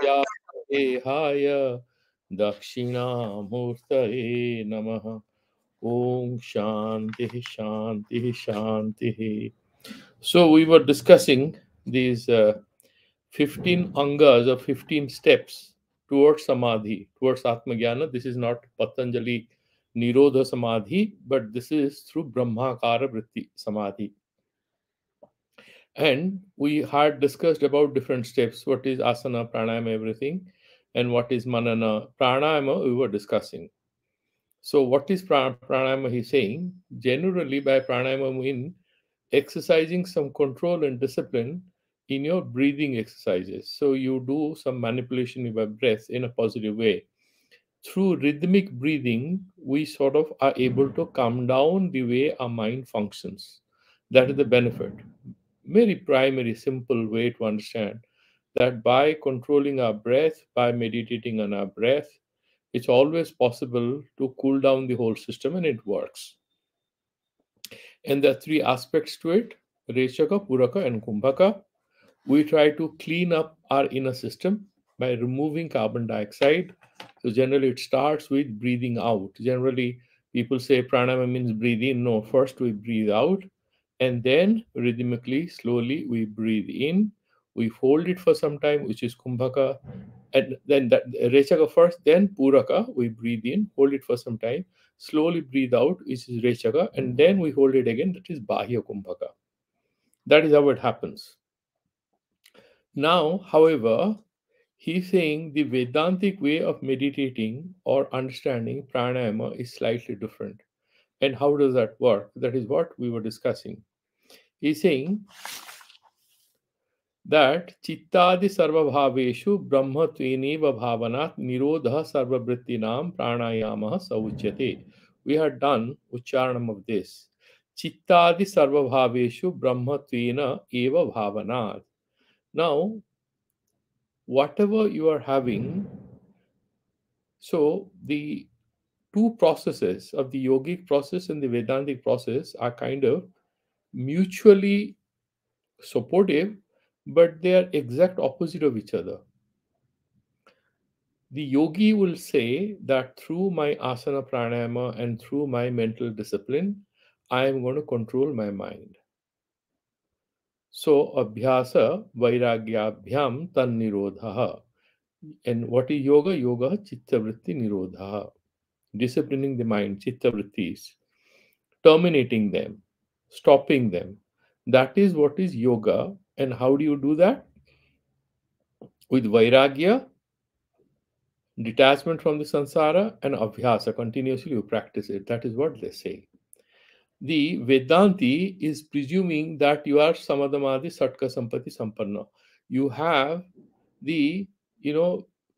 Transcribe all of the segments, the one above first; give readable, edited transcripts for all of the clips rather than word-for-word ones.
व्यादेहाय दक्षिणामूर्तये नमः. Om Shanti Shanti Shanti. So we were discussing these 15 angas or 15 steps towards samadhi, towards Atmagyana. This is not Patanjali Nirodha Samadhi, but this is through Brahmakara Vritti Samadhi. And we had discussed about different steps. What is asana, pranayama, everything, and what is manana. Pranayama we were discussing. So what is pranayama? He's saying generally by pranayama mean exercising some control and discipline in your breathing exercises. So you do some manipulation of your breath in a positive way. Through rhythmic breathing, we sort of are able to calm down the way our mind functions. That is the benefit. Very primary, simple way to understand that by controlling our breath, by meditating on our breath, it's always possible to cool down the whole system and it works. And there are three aspects to it: Rechaka, Puraka, and Kumbhaka. We try to clean up our inner system by removing carbon dioxide. So, generally, it starts with breathing out. Generally, people say pranayama means breathe in. No, first we breathe out, and then rhythmically, slowly, we breathe in. We hold it for some time, which is Kumbhaka, and then that Rechaka first, then Puraka, we breathe in, hold it for some time, slowly breathe out, which is Rechaka, and then we hold it again, that is Bahya Kumbhaka. That is how it happens. Now, however, he's saying the Vedantic way of meditating or understanding pranayama is slightly different. And how does that work? That is what we were discussing. He's saying that chittadi sarvabhaveshu brahmatveneva bhavanat nirodha sarvabrittinam pranayama sauchyate. We had done ucharanam of this. Chittadi sarvabhaveshu brahmatvena eva bhavanat. Now, whatever you are having, so the two processes of the yogic process and the Vedantic process are kind of mutually supportive, but they are exact opposite of each other. The yogi will say that through my asana pranayama and through my mental discipline, I am going to control my mind. So, abhyasa vairagyabhyam tan nirodha. And what is yoga? Yoga chitta vritti nirodha. Disciplining the mind, chitta vrittis, terminating them, stopping them. That is what is yoga. And how do you do that? With vairagya, detachment from the sansara, and abhyasa. Continuously you practice it. That is what they say. The Vedanti is presuming that you are Samadhamadi Satka Sampati Sampanna. You have the,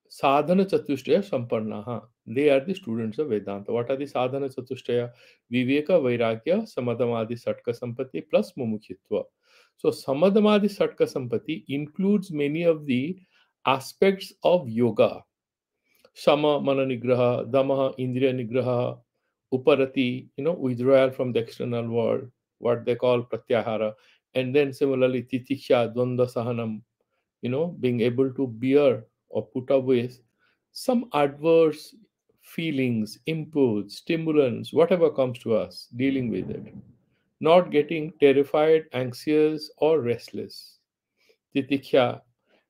Sadhana Chatushtaya Sampannaha. They are the students of Vedanta. What are the Sadhana Chatushtaya? Viveka, Vairagya, Samadhamadi Satka Sampati plus Mumukhitva. So Samadhamadi Satka Sampati includes many of the aspects of yoga. Sama Mana Nigraha, Damaha Indriya Nigraha, Uparati, withdrawal from the external world, what they call Pratyahara. And then similarly Titiksha, Dvanda Sahanam, being able to bear or put up with some adverse feelings, inputs, stimulants, whatever comes to us, dealing with it. Not getting terrified, anxious, or restless. Titiksha,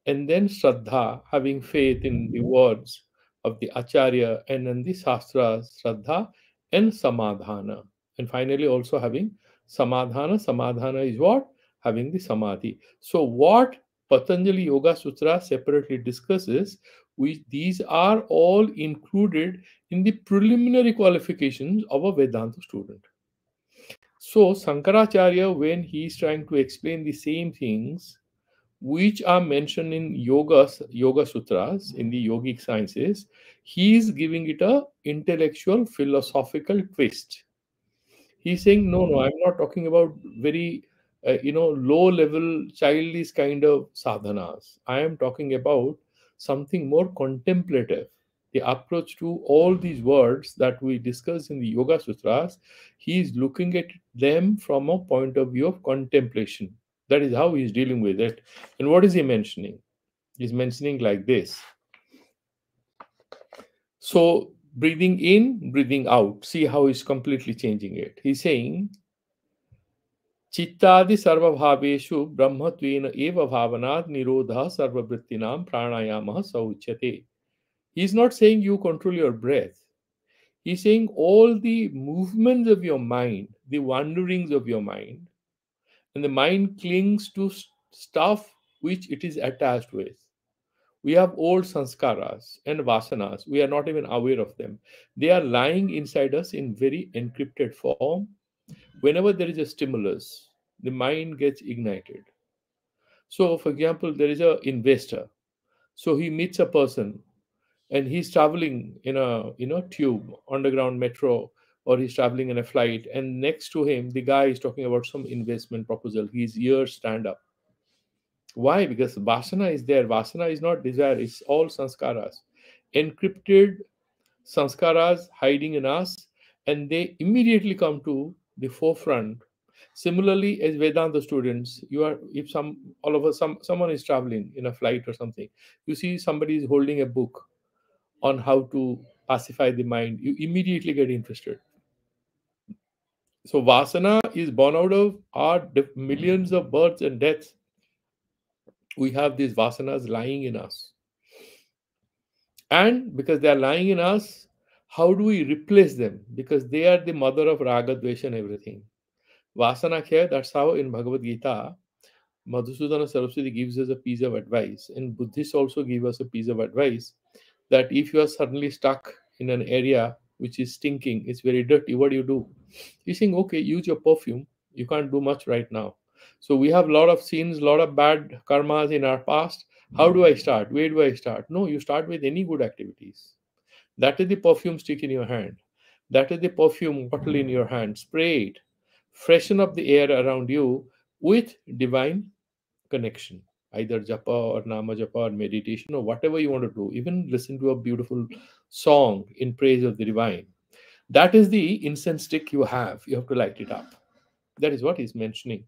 and then Shraddha, having faith in the words of the Acharya and in the Shastras, Shraddha and Samadhana. And finally, also having Samadhana. Samadhana is what? Having the Samadhi. So, what Patanjali Yoga Sutra separately discusses, these are all included in the preliminary qualifications of a Vedanta student. So, Sankaracharya, when he is trying to explain the same things which are mentioned in yoga sutras in the yogic sciences, he is giving it a intellectual philosophical twist. He's saying no, I'm not talking about very low level childish kind of sadhanas. I am talking about something more contemplative. The approach to all these words that we discuss in the yoga sutras, he is looking at them from a point of view of contemplation. That is how he is dealing with it. And what is he mentioning? He's mentioning like this. So, breathing in, breathing out. See how he's completely changing it. He's saying, चित्तादि सर्वभावेषु ब्रह्मत्वेन एव भावनात् निरोधः सर्ववृत्तीनां प्राणायामः स उच्यते. He's not saying you control your breath. He's saying all the movements of your mind, the wanderings of your mind, and the mind clings to stuff which it is attached with. We have old sanskaras and vasanas. We are not even aware of them. They are lying inside us in very encrypted form. Whenever there is a stimulus, the mind gets ignited. So, for example, there is a investor. So he meets a person and he's traveling in a tube, underground metro, or he's traveling in a flight, and next to him the guy is talking about some investment proposal. His ears stand up. Why? Because vasana is there. Vasana is not desire, it's all sanskaras, encrypted sanskaras hiding in us, and they immediately come to the forefront. Similarly, as Vedanta students, you are, if some all of us someone is traveling in a flight or something, you see somebody is holding a book on how to pacify the mind, you immediately get interested. So vasana is born out of our millions of births and deaths. We have these vasanas lying in us, and because they are lying in us, how do we replace them? Because they are the mother of raga, dvesha, and everything. Vasana kya, that's how in Bhagavad Gita Madhusudana Saraswati gives us a piece of advice, and Buddhists also give us a piece of advice, that if you are suddenly stuck in an area which is stinking, it's very dirty, what do you do? He's saying, okay, use your perfume. You can't do much right now. So we have a lot of sins, a lot of bad karmas in our past. How do I start? Where do I start? No, you start with any good activities. That is the perfume stick in your hand. That is the perfume bottle in your hand. Spray it. Freshen up the air around you with divine connection. Either japa or nama japa or meditation or whatever you want to do. Even listen to a beautiful song in praise of the divine. That is the incense stick you have. You have to light it up. That is what he's mentioning.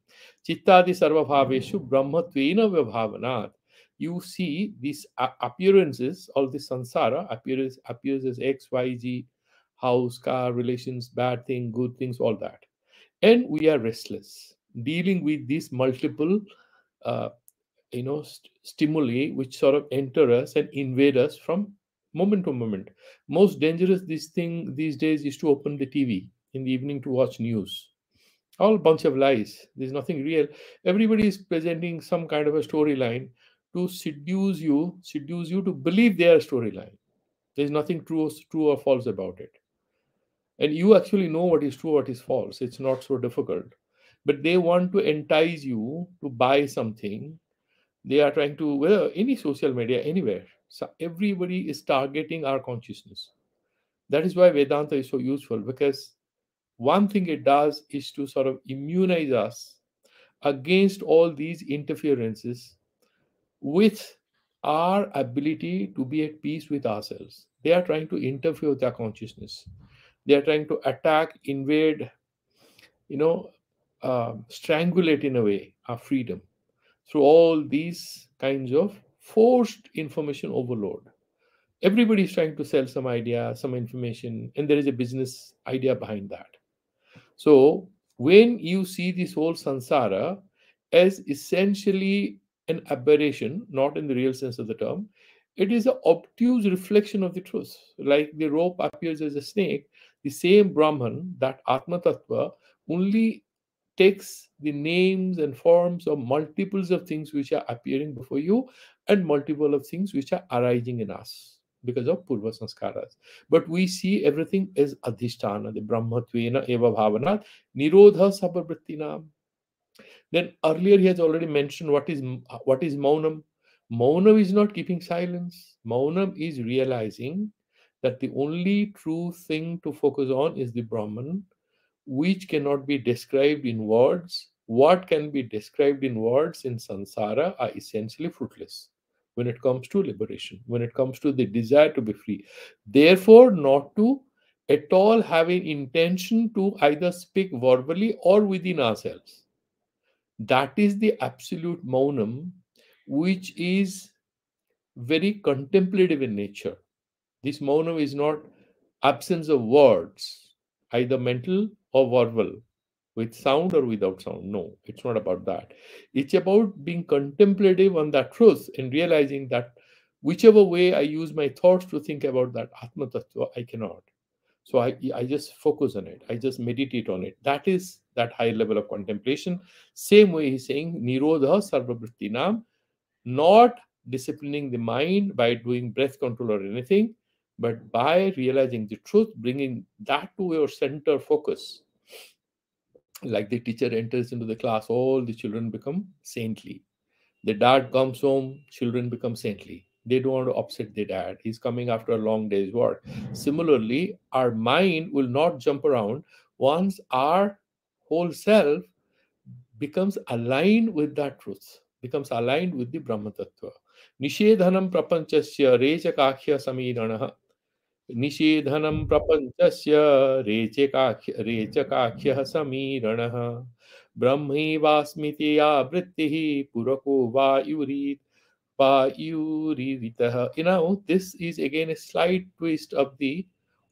Chittadi sarva bhaveshu brahmatvena vibhavanat. You see these appearances, all this sansara appears as X, Y, Z, house, car, relations, bad thing, good things, all that. And we are restless, dealing with these multiple uh, stimuli which sort of enter us and invade us from moment to moment. Most dangerous this thing these days is to open the TV in the evening to watch news. All bunch of lies. There's nothing real. Everybody is presenting some kind of a storyline to seduce you to believe their storyline. There's nothing true or false about it. And you actually know what is true, what is false. It's not so difficult. But they want to entice you to buy something. They are trying to, well, any social media, anywhere. So everybody is targeting our consciousness. That is why Vedanta is so useful, because one thing it does is to sort of immunize us against all these interferences with our ability to be at peace with ourselves. They are trying to interfere with our consciousness. They are trying to attack, invade, you know, strangulate in a way our freedom through all these kinds of forced information overload. Everybody is trying to sell some idea, some information, and there is a business idea behind that. So, when you see this whole sansara as essentially an aberration, not in the real sense of the term, it is an obtuse reflection of the truth. Like the rope appears as a snake, the same Brahman, that Atma Tattva, only takes the names and forms of multiples of things which are appearing before you and multiple of things which are arising in us because of purva sanskaras. But we see everything as adhisthana, the brahmatvena eva bhavana, nirodha sabhavrittinam. Then earlier he has already mentioned what is maunam. Maunam is not keeping silence. Maunam is realizing that the only true thing to focus on is the Brahman, which cannot be described in words. What can be described in words in samsara are essentially fruitless when it comes to liberation, when it comes to the desire to be free. Therefore, not to at all have an intention to either speak verbally or within ourselves. That is the absolute maunam, which is very contemplative in nature. This maunam is not absence of words, either mental or verbal, with sound or without sound. No, it's not about that. It's about being contemplative on that truth and realizing that whichever way I use my thoughts to think about that Atma Tattva, I cannot. So I just focus on it. I just meditate on it. That is that high level of contemplation. Same way he's saying, Nirodha Sarvavrittinam, not disciplining the mind by doing breath control or anything, but by realizing the truth, bringing that to your center focus. Like the teacher enters into the class, all the children become saintly. The dad comes home, children become saintly. They don't want to upset their dad. He's coming after a long day's work. Similarly, our mind will not jump around once our whole self becomes aligned with that truth, becomes aligned with the Brahma Tattva. Nishedhanam prapanchasya rechakakhya samiranaha. Nishedhanam prapanchasya rechakakhya samiranaha. Brahmi vasmiti vrittihi purako vayurivitaha. You know, this is again a slight twist of the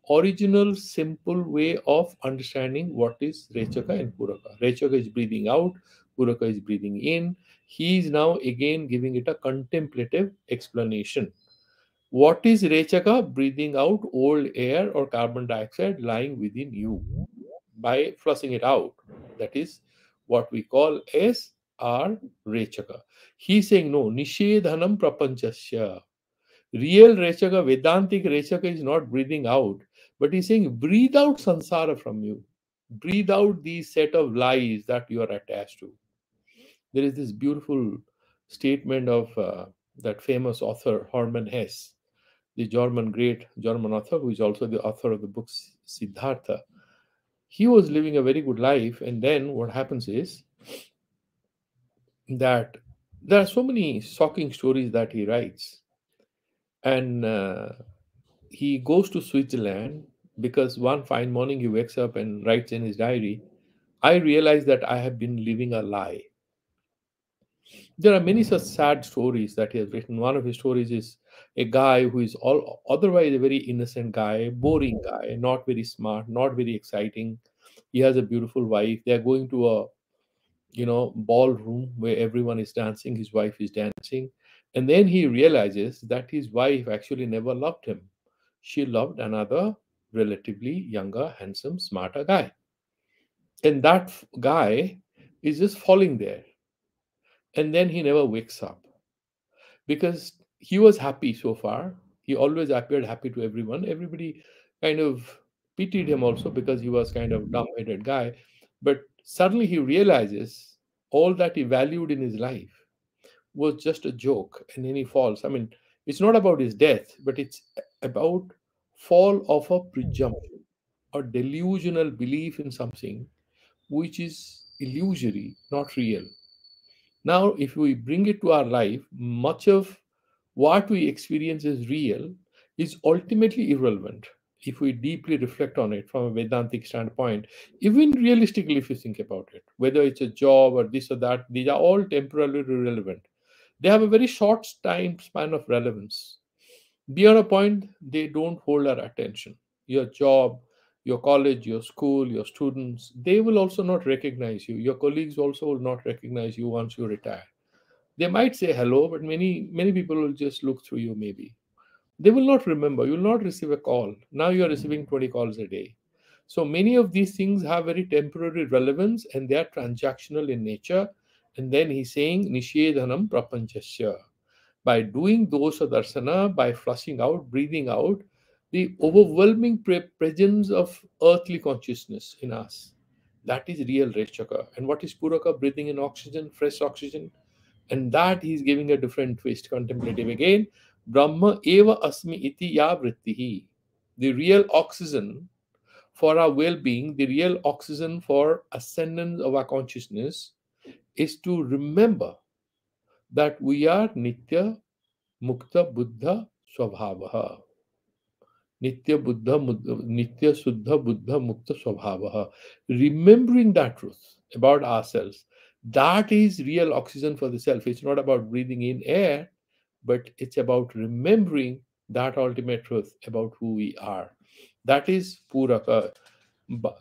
original simple way of understanding what is Rechaka and Puraka. Rechaka is breathing out, Puraka is breathing in. He is now again giving it a contemplative explanation. What is Rechaka? Breathing out old air or carbon dioxide lying within you by flushing it out. That is what we call as our Rechaka. He's saying no, Nishedhanam prapanchasya. Real Rechaka, Vedantic Rechaka is not breathing out, but he's saying breathe out samsara from you. Breathe out these set of lies that you are attached to. There is this beautiful statement of that famous author Hermann Hesse, the German great German author who is also the author of the book Siddhartha. He was living a very good life, and then what happens is that there are so many shocking stories that he writes, and he goes to Switzerland because one fine morning he wakes up and writes in his diary, I realize that I have been living a lie. There are many such sad stories that he has written. One of his stories is a guy who is all otherwise a very innocent guy, boring guy, not very smart, not very exciting. He has a beautiful wife. They are going to a ballroom where everyone is dancing. His wife is dancing, and then he realizes that his wife actually never loved him. She loved another relatively younger, handsome, smarter guy, and that guy is just falling there, and then he never wakes up because he was happy so far. He always appeared happy to everyone. Everybody kind of pitied him also because he was kind of dumb-headed guy. But suddenly he realizes all that he valued in his life was just a joke, and then he falls. I mean, it's not about his death, but it's about fall of a presumption or delusional belief in something which is illusory, not real. Now, if we bring it to our life, much of what we experience as real is ultimately irrelevant if we deeply reflect on it from a Vedantic standpoint. Even realistically, if you think about it, whether it's a job or this or that, these are all temporarily irrelevant. They have a very short time span of relevance. Beyond a point, they don't hold our attention. Your job, your college, your school, your students, they will also not recognize you. Your colleagues also will not recognize you once you retire. They might say hello, but many people will just look through you maybe. They will not remember. You will not receive a call. Now you are receiving 20 calls a day. So many of these things have very temporary relevance and they are transactional in nature. And then he's saying, Nishedhanam prapanchasya. By doing dosa darsana, by flushing out, breathing out, the overwhelming presence of earthly consciousness in us. That is real Rechaka. And what is Puraka? Breathing in oxygen, fresh oxygen. And that he's giving a different twist, contemplative again. Brahma eva asmi iti ya vrittihi. The real oxygen for our well-being, the real oxygen for ascendance of our consciousness is to remember that we are Nitya Mukta Buddha Swabhavaha. Nitya Suddha Buddha Mukta Swabhavaha. Remembering that truth about ourselves, that is real oxygen for the self. It's not about breathing in air, but it's about remembering that ultimate truth about who we are. That is Puraka. Ba-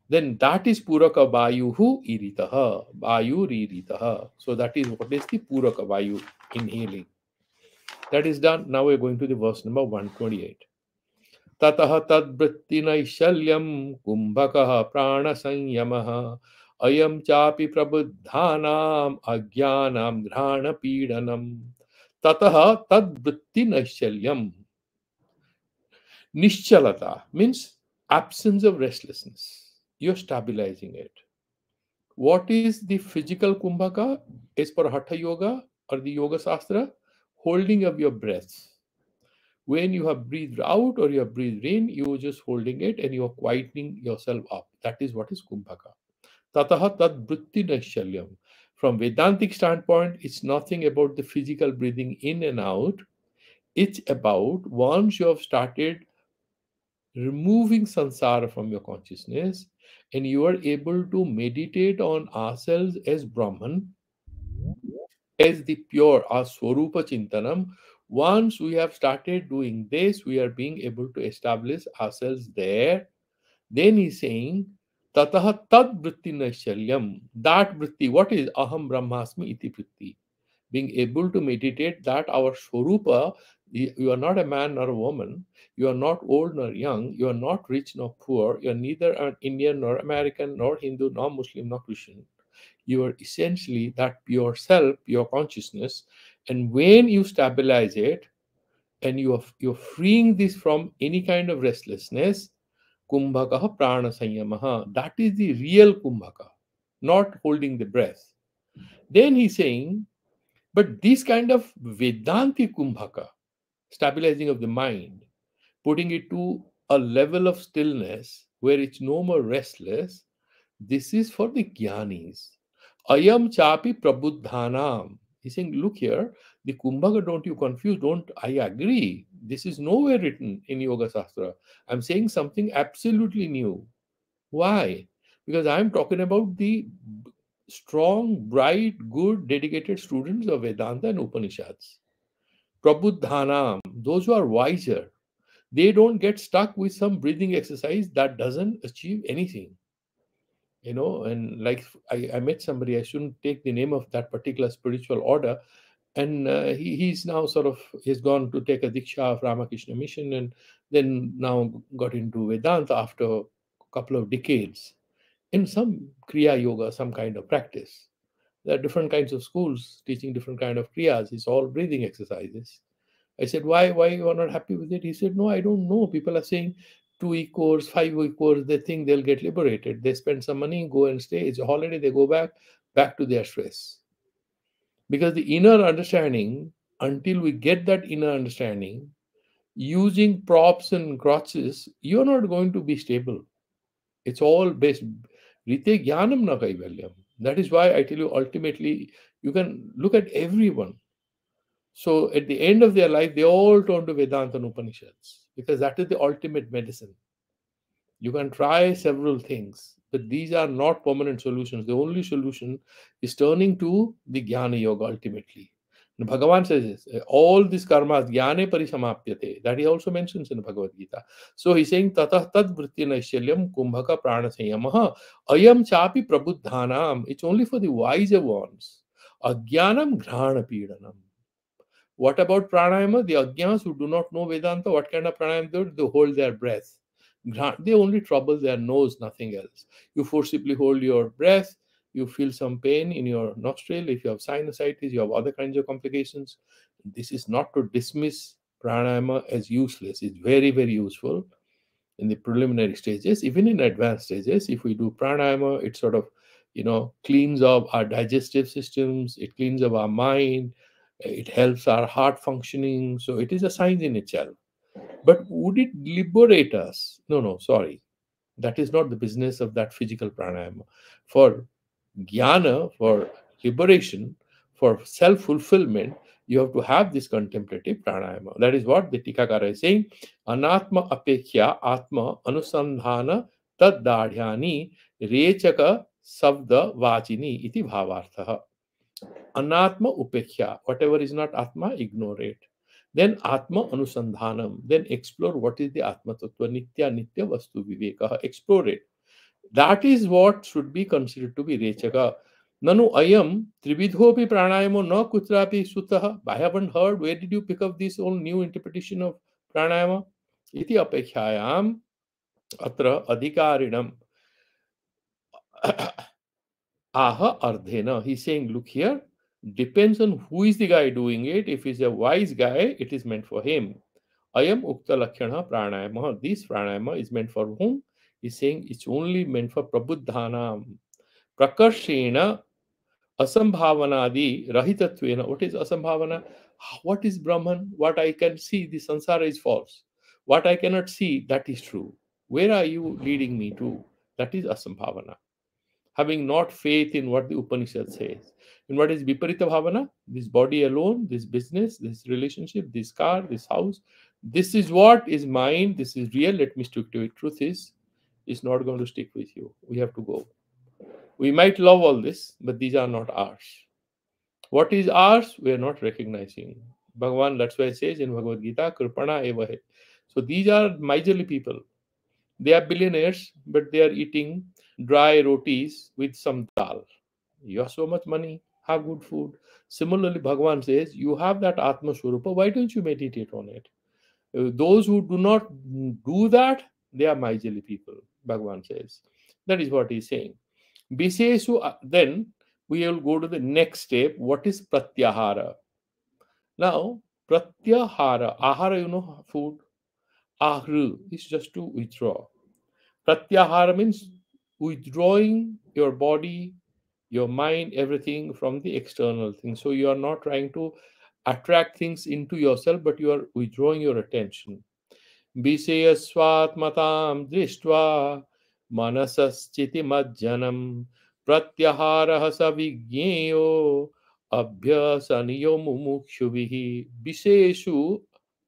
Then that is Puraka Vayuhu Iritaha. Vayu Riritaha. So that is what is the Puraka Vayu, inhaling. That is done. Now we're going to the verse number 128. ततः तद्वृत्तिनैशल्यं कुम्भकः प्राणसंयमः अयं चापि प्रबुद्धानाम् अज्ञानां घ्राणपीडनम् ततः तद्वृत्तिनैशल्यम. Nischalata means absence of restlessness. You're stabilizing it. What is the physical kumbhaka is for Hatha Yoga or the Yoga Shastra? Holding of your breath. When you have breathed out or you have breathed in, you are just holding it and you are quietening yourself up. That is what is kumbhaka. Tataha tad vritti naishalyam. From Vedantic standpoint, it's nothing about the physical breathing in and out. It's about once you have started removing sansara from your consciousness and you are able to meditate on ourselves as Brahman, as the pure, our Swarupa Chintanam. Once we have started doing this, we are being able to establish ourselves there. Then he's saying, Tataha tad vritti naishalyam. That vritti, what is aham brahmasmi iti vritti? Being able to meditate that our Swarupa, you are not a man nor a woman, you are not old nor young, you are not rich nor poor, you are neither an Indian nor American nor Hindu nor Muslim nor Christian. You are essentially that pure self, pure consciousness. And when you stabilize it and you're freeing this from any kind of restlessness, kumbhaka prana sanyamaha, that is the real kumbhaka, not holding the breath. Then he's saying, but this kind of Vedanti kumbhaka, stabilizing of the mind, putting it to a level of stillness where it's no more restless, this is for the jnanis. Ayam chapi prabuddhanam. He's saying, look here, the kumbhaka, don't you confuse, don't, I agree. This is nowhere written in Yoga Shastra. I'm saying something absolutely new. Why? Because I'm talking about the strong, bright, good, dedicated students of Vedanta and Upanishads. Prabuddhanam, those who are wiser, they don't get stuck with some breathing exercise that doesn't achieve anything. And like I met somebody, I shouldn't take the name of that particular spiritual order, and he's now he's gone to take a diksha of Ramakrishna mission, and then now got into Vedanta after a couple of decades in some Kriya Yoga, some kind of practice. There are different kinds of schools teaching different kind of kriyas. It's all breathing exercises. I said, why you are not happy with it? He said, no, I don't know. People are saying 2 week course, 5 week course, they think they'll get liberated. They spend some money, go and stay. It's a holiday, they go back to their stress. Because the inner understanding, until we get that inner understanding, using props and crutches, you're not going to be stable. It's all based. Rite jnanam na kaivalyam. That is why I tell you, ultimately, you can look at everyone. So at the end of their life, they all turn to Vedanta and Upanishads because that is the ultimate medicine. You can try several things, but these are not permanent solutions. The only solution is turning to the Jnana Yoga ultimately. And Bhagavan says this, all these karmas, Jnane Parisamapyate, that he also mentions in Bhagavad Gita. So he's saying, Tatah tad vritti naishalyam kumbhaka prana sanyamaha ayam chapi prabuddhanam. It's only for the wiser ones. Ajnanam grahana pidanam. What about pranayama? The ajnas who do not know Vedanta, what kind of pranayama they do? They hold their breath. They only trouble their nose, nothing else. You forcibly hold your breath, you feel some pain in your nostril. If you have sinusitis, you have other kinds of complications. This is not to dismiss pranayama as useless. It's very, very useful in the preliminary stages. Even in advanced stages, if we do pranayama, it cleans up our digestive systems, it cleans up our mind, it helps our heart functioning. So it is a science in itself. But would it liberate us? No, no, sorry. That is not the business of that physical pranayama. For jnana, for liberation, for self fulfillment, you have to have this contemplative pranayama. That is what the Tikakara is saying. Anatma apekhya atma anusandhana taddadhyani rechaka sabda vachini iti bhavartha. Anatma upekhya, whatever is not Atma, ignore it. Then Atma Anusandhanam, then explore what is the Atma Tattva, Nitya Nitya Vastu Viveka, explore it. That is what should be considered to be Rechaka. Nanu ayam trividhopi pranayamo na kutrapi sutaha. I haven't heard. Where did you pick up this whole new interpretation of pranayama? Iti apekhyayam atra adhikarinam aha ardhena. He's saying, look here, depends on who is the guy doing it. If he's a wise guy, it is meant for him. Ayam ukta lakshana pranayama. This pranayama is meant for whom? He's saying it's only meant for prabuddhanam. Prakarshena asambhavanadi rahitatvena. What is asambhavana? What is Brahman? What I can see, the sansara is false. What I cannot see, that is true. Where are you leading me to? That is asambhavana. Having not faith in what the Upanishad says. And what is Viparita Bhavana? This body alone, this business, this relationship, this car, this house. This is what is mine. This is real. Let me stick to it. Truth is, it's not going to stick with you. We have to go. We might love all this, but these are not ours. What is ours, we are not recognizing. Bhagavan, that's why it says in Bhagavad Gita, Kripana eva hai. So these are miserly people. They are billionaires, but they are eating dry rotis with some dal. You have so much money, have good food. Similarly, Bhagavan says, you have that Atma Swarupa, why don't you meditate on it? Those who do not do that, they are miserly people, Bhagavan says. That is what he is saying. Bisesu, then we will go to the next step. What is Pratyahara? Now, Pratyahara, Ahara, you know, food. Ahru is just to withdraw. Pratyahara means withdrawing your body, your mind, everything from the external thing. So you are not trying to attract things into yourself, but you are withdrawing your attention. विषयस्वात्मतां दृष्ट्वा मनसश्चितिमज्जनं प्रत्याहारः स विज्ञेयो अभ्यसनियो मुमुक्षुभिः विषयेषु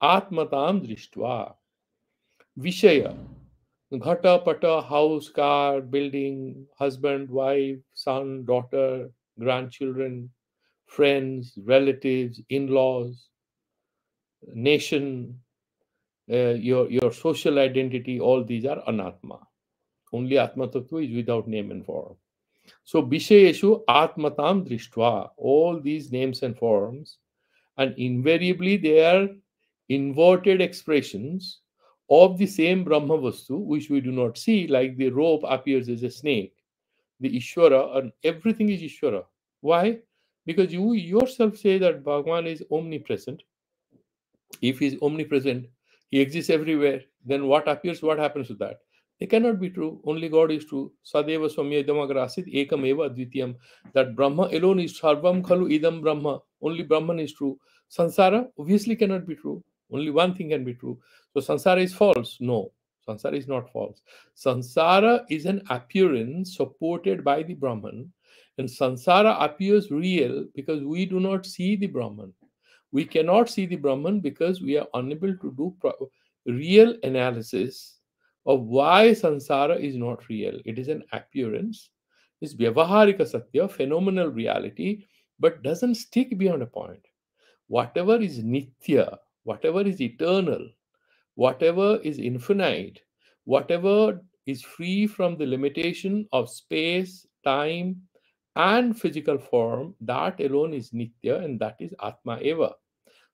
आत्मतां दृष्ट्वा विषय घट पट house car building husband wife son daughter grandchildren friends relatives in-laws nation your social identity, all these are anatma. Only Atma Tattva is without name and form. So Bishayeshu Atmatam Drishtva, all these names and forms, and invariably they are inverted expressions of the same Brahma Vastu, which we do not see, like the rope appears as a snake, the Ishvara, and everything is Ishvara. Why? Because you yourself say that Bhagavan is omnipresent. If he is omnipresent, he exists everywhere, then what appears, what happens to that? They cannot be true. Only God is true. Sadeva Swami Idamagrasit Ekam Eva Advitiyam. That Brahma alone is Sarvam Khalu Idam Brahma. Only Brahman is true. Sansara obviously cannot be true. Only one thing can be true. So Sansara is false. No, Sansara is not false. Sansara is an appearance supported by the Brahman. And Sansara appears real because we do not see the Brahman. We cannot see the Brahman because we are unable to do real analysis of why samsara is not real. It is an appearance, it's vyavaharika satya, phenomenal reality, but doesn't stick beyond a point. Whatever is nitya, whatever is eternal, whatever is infinite, whatever is free from the limitation of space, time, and physical form, that alone is nitya and that is atma eva.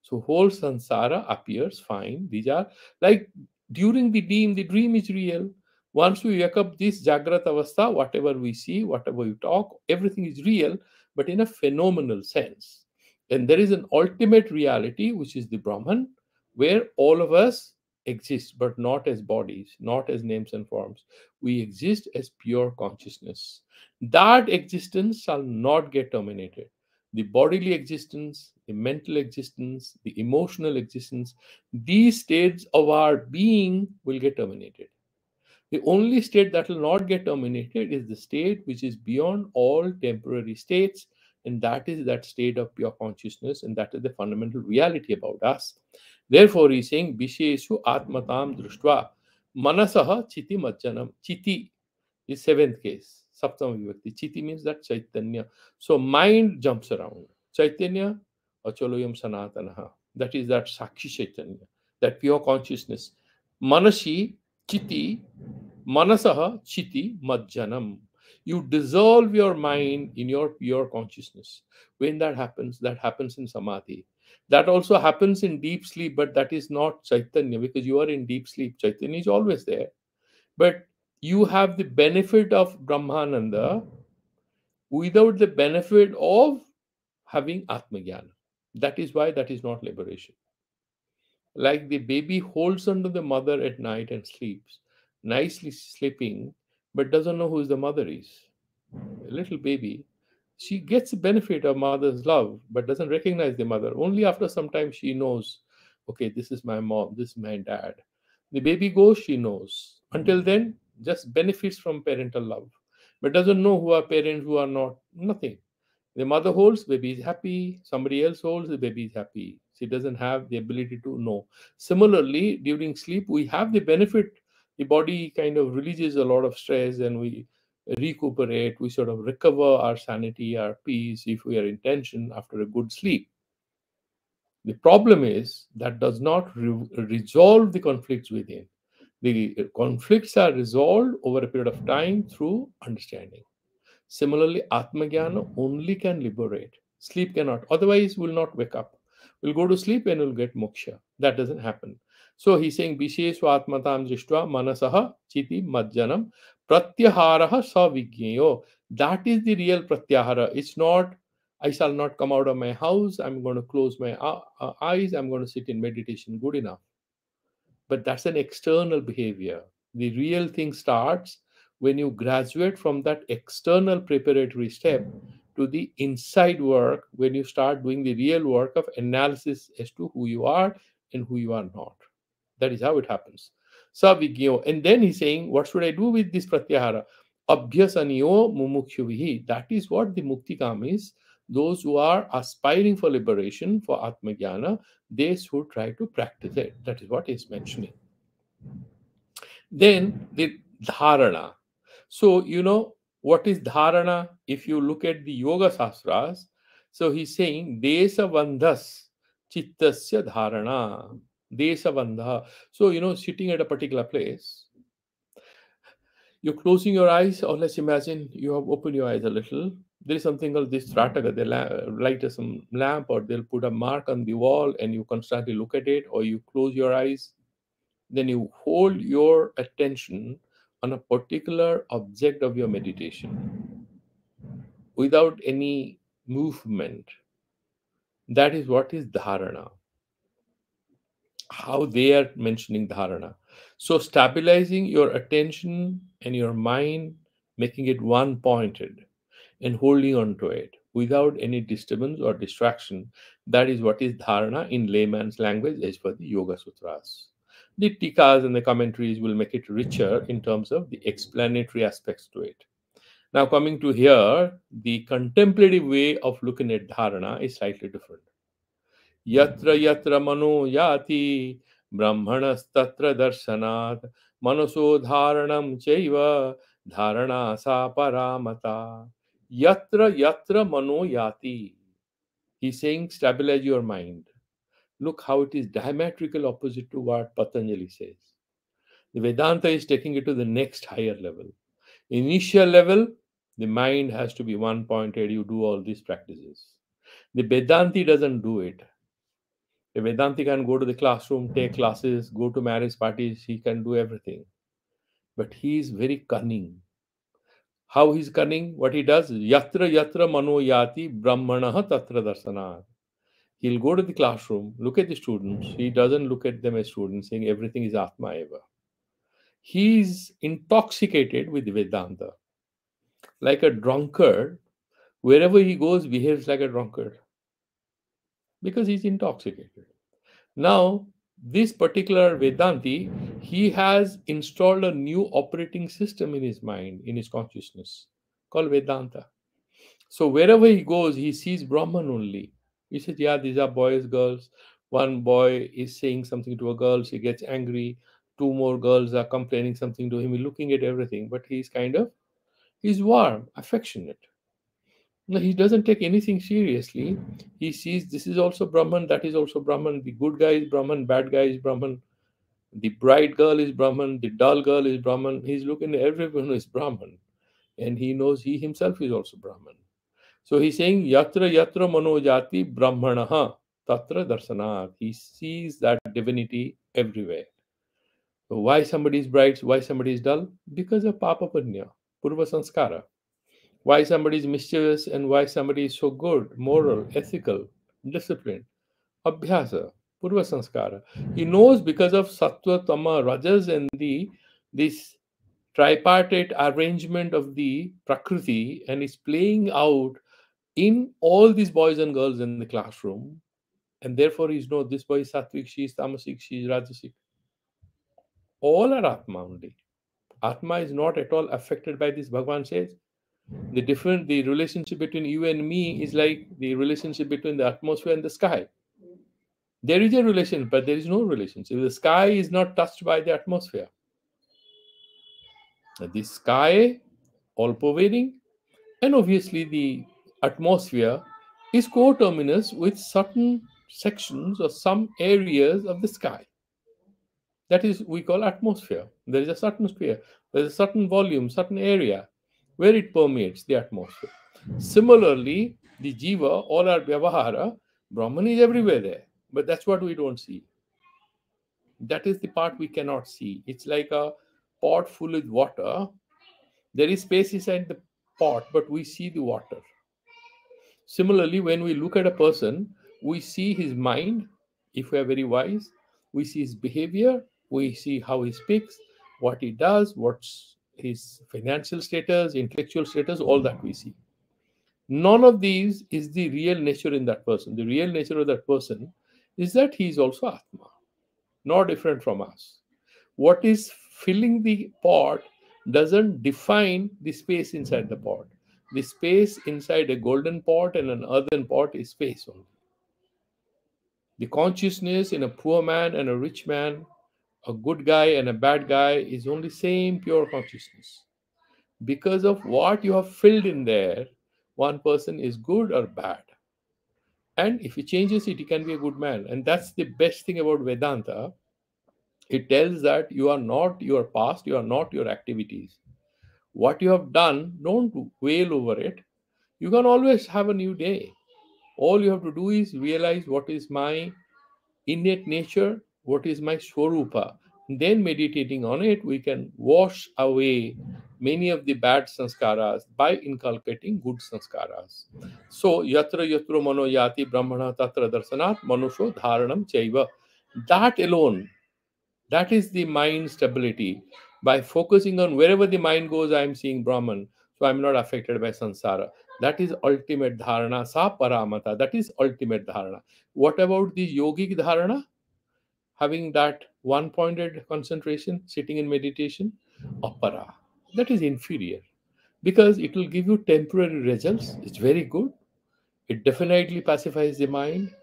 So whole sansara appears fine. These are like during the dream is real. Once we wake up, this Jagrat Avastha, whatever we see, whatever we talk, everything is real, but in a phenomenal sense. And there is an ultimate reality, which is the Brahman, where all of us exist, but not as bodies, not as names and forms. We exist as pure consciousness. That existence shall not get terminated. The bodily existence, the mental existence, the emotional existence, these states of our being will get terminated. The only state that will not get terminated is the state which is beyond all temporary states, and that is that state of pure consciousness, and that is the fundamental reality about us. Therefore, he is saying, Visheshu Atmatam Društva Manasaha Chiti Majjanam. Chiti is seventh case. Saptama Vibhakti. Chiti means that Chaitanya. So mind jumps around. Chaitanya Achaloyam Sanatanaha. That is that Sakshi Chaitanya, that pure consciousness. Manasi Chiti, Manasaha Chiti Majjanam. You dissolve your mind in your pure consciousness. When that happens in Samadhi. That also happens in deep sleep, but that is not Chaitanya because you are in deep sleep. Chaitanya is always there. But you have the benefit of Brahmananda without the benefit of having Atmajnana. That is why that is not liberation. Like the baby holds onto the mother at night and sleeps, nicely sleeping, but doesn't know who the mother is. A little baby, she gets the benefit of mother's love, but doesn't recognize the mother. Only after some time she knows, okay, this is my mom, this is my dad. The baby goes, she knows. Until then, just benefits from parental love, but doesn't know who are parents, who are not, nothing. The mother holds, baby is happy. Somebody else holds, the baby is happy. She doesn't have the ability to know. Similarly, during sleep, we have the benefit. The body kind of releases a lot of stress and we recuperate. We sort of recover our sanity, our peace if we are in tension after a good sleep. The problem is that does not resolve the conflicts within. The conflicts are resolved over a period of time through understanding. Similarly, Atmajnana only can liberate. Sleep cannot. Otherwise, we'll not wake up. We'll go to sleep and we'll get moksha. That doesn't happen. So he's saying, Visheswa Atmatam Jishtva Manasaha Chiti Majjanam Pratyaharaha Savigneyo. That is the real Pratyahara. It's not, I shall not come out of my house. I'm going to close my eyes. I'm going to sit in meditation. Good enough. But that's an external behavior. The real thing starts when you graduate from that external preparatory step to the inside work, when you start doing the real work of analysis as to who you are and who you are not. That is how it happens. Savigyo. And then he's saying, what should I do with this pratyahara? Abhyasaniyo mumukshuvihi. That is what the muktikam is. Those who are aspiring for liberation, for atmajnana, they should try to practice it. That is what he's mentioning. Then the dharana. So, what is dharana? If you look at the Yoga Sastras, so he's saying Desa Vandhas Chittasya Dharana. Desa Vandha. So, sitting at a particular place, you're closing your eyes, or let's imagine you have opened your eyes a little. There is something called this Strataka. They light some lamp, or they'll put a mark on the wall, and you constantly look at it, or you close your eyes. Then you hold your attention on a particular object of your meditation without any movement. That is what is dharana. How they are mentioning dharana. So, stabilizing your attention and your mind, making it one pointed and holding on to it without any disturbance or distraction. That is what is dharana in layman's language as per the Yoga Sutras. The tikas and the commentaries will make it richer in terms of the explanatory aspects to it. Now, coming to here, the contemplative way of looking at dharana is slightly different. Yatra yatra mano yati brahmanastatra darshanat manaso dharanam chaiva dharana sa paramata. Yatra yatra mano yati. He's saying stabilize your mind. Look how it is diametrical opposite to what Patanjali says. The Vedanta is taking it to the next higher level. Initial level, the mind has to be one pointed. You do all these practices. The Vedanti doesn't do it. A Vedanti can go to the classroom, take classes, go to marriage parties, he can do everything. But he is very cunning. How he's cunning? What he does? Yatra yatra mano yati brahmanaha tatra darsana. He'll go to the classroom, look at the students. He doesn't look at them as students, saying everything is Atma eva. He's intoxicated with Vedanta. Like a drunkard, wherever he goes, behaves like a drunkard because he's intoxicated. Now, this particular Vedanti, he has installed a new operating system in his mind, in his consciousness, called Vedanta. So wherever he goes, he sees Brahman only. He says, yeah, these are boys, girls. One boy is saying something to a girl, she gets angry. Two more girls are complaining something to him. He's looking at everything, but he's warm, affectionate. No, he doesn't take anything seriously. He sees this is also Brahman, that is also Brahman. The good guy is Brahman, bad guy is Brahman. The bright girl is Brahman, the dull girl is Brahman. He's looking at everyone who is Brahman. And he knows he himself is also Brahman. So he's saying, Yatra Yatra Manojati Brahmanaha Tatra Darsanat. He sees that divinity everywhere. So why somebody is bright, why somebody is dull? Because of Papa Punya, Purva Sanskara. Why somebody is mischievous and why somebody is so good, moral, ethical, disciplined. Abhyasa, Purva Sanskara. He knows because of Sattva, Tama, Rajas and this tripartite arrangement of the Prakriti and is playing out in all these boys and girls in the classroom. And therefore, he's no, this boy is Sattvic, she is Tamasic, she is Rajasic. All are Atma only. Atma is not at all affected by this, Bhagavan says. The relationship between you and me is like the relationship between the atmosphere and the sky. There is a relation, but there is no relationship. The sky is not touched by the atmosphere. The sky, all pervading, and obviously the atmosphere is coterminous with certain sections or some areas of the sky. That is, we call atmosphere. There is a certain sphere, there is a certain volume, certain area where it permeates the atmosphere. Similarly, the jiva, all our vyavahara, Brahman is everywhere there, but that's what we don't see. That is the part we cannot see. It's like a pot full with water. There is space inside the pot, but we see the water. Similarly, when we look at a person, we see his mind, if we are very wise, we see his behavior, we see how he speaks, what he does, what's his financial status, intellectual status, all that we see. None of these is the real nature in that person. The real nature of that person is that he is also Atma, not different from us. What is filling the pot doesn't define the space inside the pot. The space inside a golden pot and an earthen pot is space only. The consciousness in a poor man and a rich man, a good guy and a bad guy is only same pure consciousness. Because of what you have filled in there, one person is good or bad. And if he changes it, he can be a good man. And that's the best thing about Vedanta. It tells that you are not your past, you are not your activities. What you have done, don't wail over it. You can always have a new day. All you have to do is realize what is my innate nature, what is my swarupa. Then meditating on it, we can wash away many of the bad sanskaras by inculcating good sanskaras. So, yatra yatra mano yati brahmana tatra darsanat manusho dharanam chaiva. That alone, that is the mind stability. By focusing on wherever the mind goes, I am seeing Brahman. So I'm not affected by samsara. That is ultimate dharana. Sa paramata. That is ultimate dharana. What about the yogic dharana? Having that one pointed concentration, sitting in meditation? Apara. That is inferior. Because it will give you temporary results. It's very good. It definitely pacifies the mind,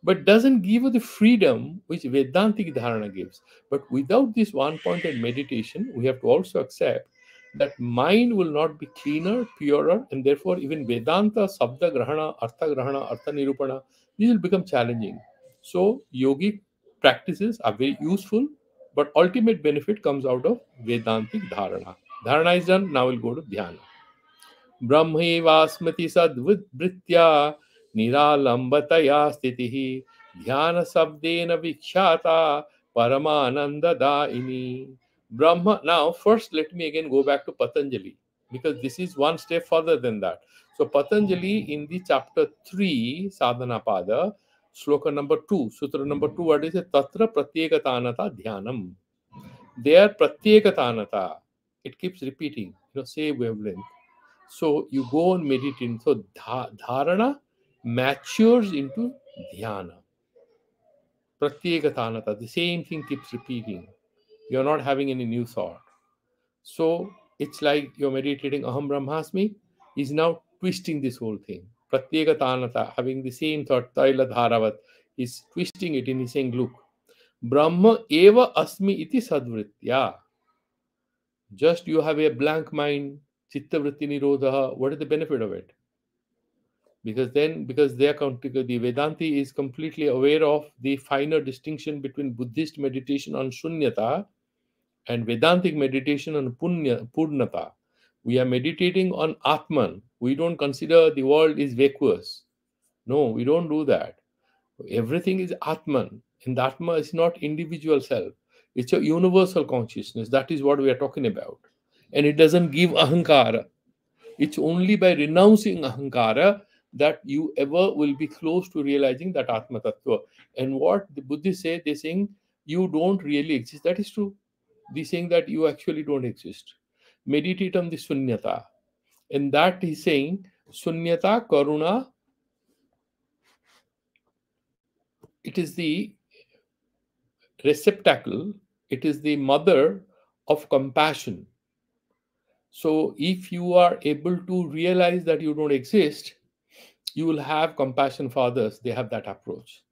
but doesn't give you the freedom which Vedantic dharana gives. But without this one pointed meditation, we have to also accept that mind will not be cleaner, purer, and therefore even Vedanta, Sabda Grahana, Artha Nirupana, these will become challenging. So, yogic practices are very useful, but ultimate benefit comes out of Vedantic dharana. Dharana is done, now we'll go to dhyana. ब्रह्मैवास्मति सद्वृत्त्या निरालंबतया स्थितिः ध्यान शब्देन विख्याता परमानंददायिनी. Brahma. Now, first, let me again go back to Patanjali because this is one step further than that. So, Patanjali in the chapter 3, Sadhana Pada, sloka number 2, sutra number 2, what is it? Tatra pratyekatanata dhyanam. There, pratyekatanata, it keeps repeating, same wavelength. So you go on meditating. So dharana matures into dhyana. Pratyekatanata, the same thing keeps repeating. You're not having any new thought. So it's like you're meditating Aham Brahmasmi, is now twisting this whole thing. Pratyekatanata, having the same thought, Taila Dharavat, is twisting it and he's saying, look, Brahma eva asmi iti sadvritya. Just you have a blank mind, chitta vritti nirodha. What is the benefit of it? because they are the Vedanti is completely aware of the finer distinction between Buddhist meditation on shunyata and Vedantic meditation on purnata. We are meditating on Atman. We don't consider the world is vacuous. No, we don't do that. Everything is Atman, and the Atma is not individual self. It's a universal consciousness. That is what we are talking about. And it doesn't give ahankara. It's only by renouncing ahankara that you ever will be close to realizing that Atma Tattva. And what the Buddhists say, they're saying you don't really exist. That is true. They're saying that you actually don't exist. Meditate on the sunyata. And that he's saying sunyata, karuna, it is the receptacle, it is the mother of compassion. So if you are able to realize that you don't exist, you will have compassion for others. They have that approach.